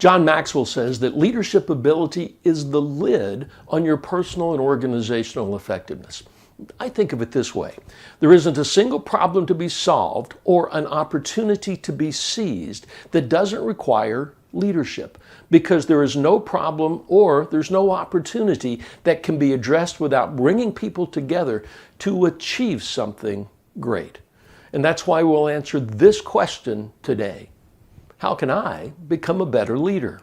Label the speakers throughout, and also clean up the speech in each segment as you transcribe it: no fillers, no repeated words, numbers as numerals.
Speaker 1: John Maxwell says that leadership ability is the lid on your personal and organizational effectiveness. I think of it this way. There isn't a single problem to be solved or an opportunity to be seized that doesn't require leadership, because there is no problem or there's no opportunity that can be addressed without bringing people together to achieve something great. And that's why we'll answer this question today. How can I become a better leader?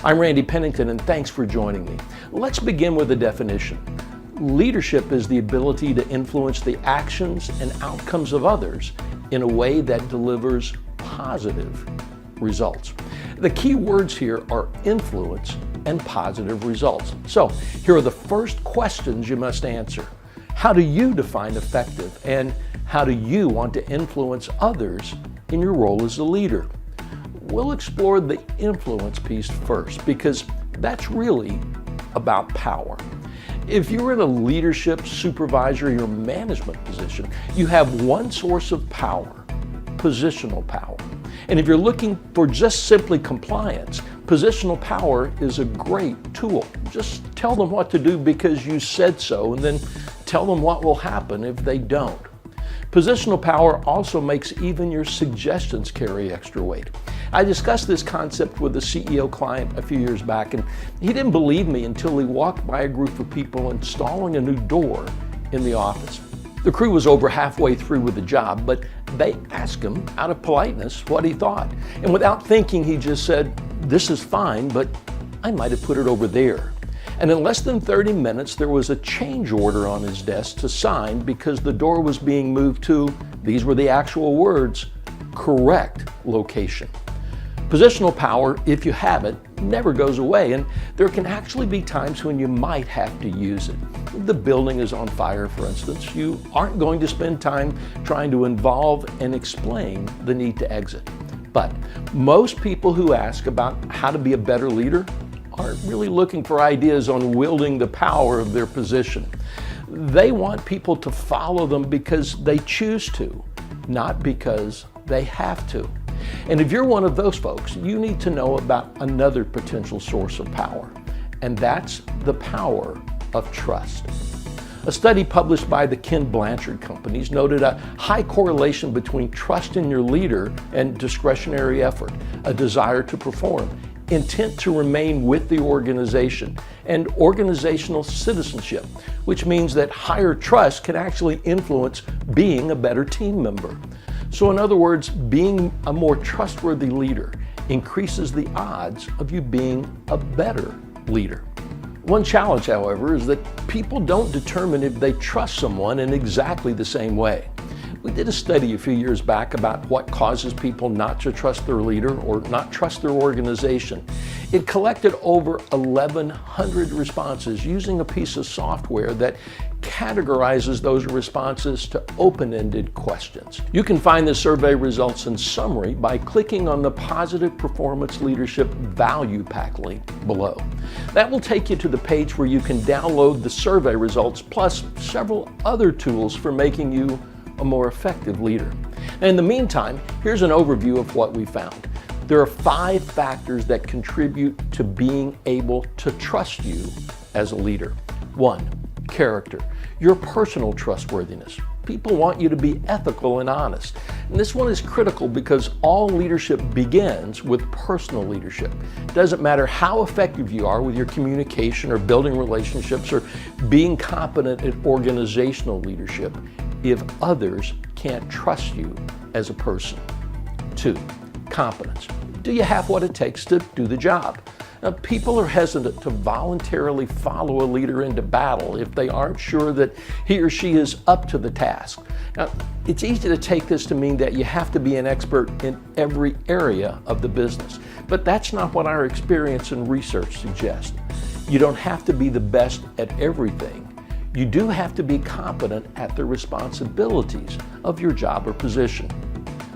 Speaker 1: I'm Randy Pennington, and thanks for joining me. Let's begin with a definition. Leadership is the ability to influence the actions and outcomes of others in a way that delivers positive results. The key words here are influence and positive results. So here are the first questions you must answer. How do you define effective, and how do you want to influence others in your role as a leader? We'll explore the influence piece first, because that's really about power. If you're in a leadership, supervisory, or management position, you have one source of power: positional power. And if you're looking for just simply compliance, positional power is a great tool. Just tell them what to do because you said so, and then tell them what will happen if they don't. Positional power also makes even your suggestions carry extra weight. I discussed this concept with a CEO client a few years back, and he didn't believe me until he walked by a group of people installing a new door in the office. The crew was over halfway through with the job, but they asked him out of politeness what he thought. And without thinking, he just said, "This is fine, but I might have put it over there." And in less than 30 minutes, there was a change order on his desk to sign because the door was being moved to, these were the actual words, correct location. Positional power, if you have it, never goes away, and there can actually be times when you might have to use it. If the building is on fire, for instance, you aren't going to spend time trying to involve and explain the need to exit. But most people who ask about how to be a better leader aren't really looking for ideas on wielding the power of their position. They want people to follow them because they choose to, not because they have to. And if you're one of those folks, you need to know about another potential source of power, and that's the power of trust. A study published by the Ken Blanchard Companies noted a high correlation between trust in your leader and discretionary effort, a desire to perform, intent to remain with the organization, and organizational citizenship, which means that higher trust can actually influence being a better team member. So in other words, being a more trustworthy leader increases the odds of you being a better leader. One challenge, however, is that people don't determine if they trust someone in exactly the same way. We did a study a few years back about what causes people not to trust their leader or not trust their organization. It collected over 1,100 responses using a piece of software that categorizes those responses to open-ended questions. You can find the survey results in summary by clicking on the Positive Performance Leadership Value Pack link below. That will take you to the page where you can download the survey results plus several other tools for making you a more effective leader. And in the meantime, here's an overview of what we found. There are 5 factors that contribute to being able to trust you as a leader. 1, character, your personal trustworthiness. People want you to be ethical and honest. And this one is critical because all leadership begins with personal leadership. It doesn't matter how effective you are with your communication or building relationships or being competent at organizational leadership if others can't trust you as a person. 2, competence. Do you have what it takes to do the job? Now, people are hesitant to voluntarily follow a leader into battle if they aren't sure that he or she is up to the task. Now, it's easy to take this to mean that you have to be an expert in every area of the business, but that's not what our experience and research suggests. You don't have to be the best at everything. You do have to be competent at the responsibilities of your job or position.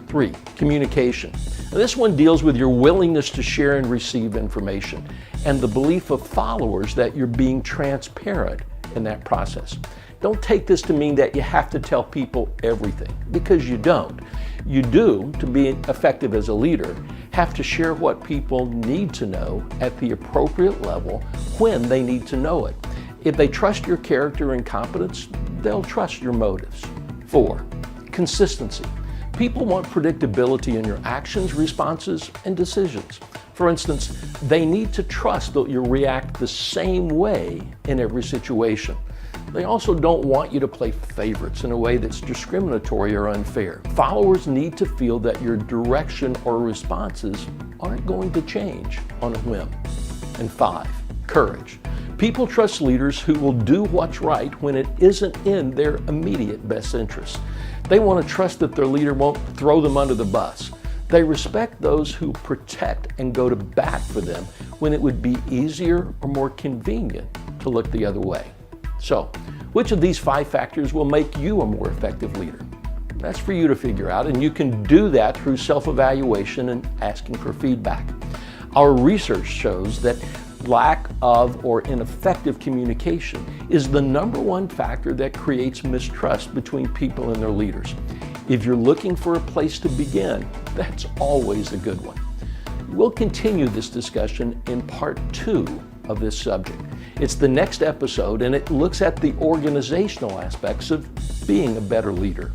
Speaker 1: 3, communication. Now, this one deals with your willingness to share and receive information and the belief of followers that you're being transparent in that process. Don't take this to mean that you have to tell people everything, because you don't. You do, to be effective as a leader, have to share what people need to know at the appropriate level when they need to know it. If they trust your character and competence, they'll trust your motives. 4, consistency. People want predictability in your actions, responses, and decisions. For instance, they need to trust that you'll react the same way in every situation. They also don't want you to play favorites in a way that's discriminatory or unfair. Followers need to feel that your direction or responses aren't going to change on a whim. And 5, courage. People trust leaders who will do what's right when it isn't in their immediate best interest. They want to trust that their leader won't throw them under the bus. They respect those who protect and go to bat for them when it would be easier or more convenient to look the other way. So, which of these 5 factors will make you a more effective leader? That's for you to figure out, and you can do that through self-evaluation and asking for feedback. Our research shows that lack of or ineffective communication is the #1 factor that creates mistrust between people and their leaders. If you're looking for a place to begin, that's always a good one. We'll continue this discussion in part 2 of this subject. It's the next episode, and it looks at the organizational aspects of being a better leader.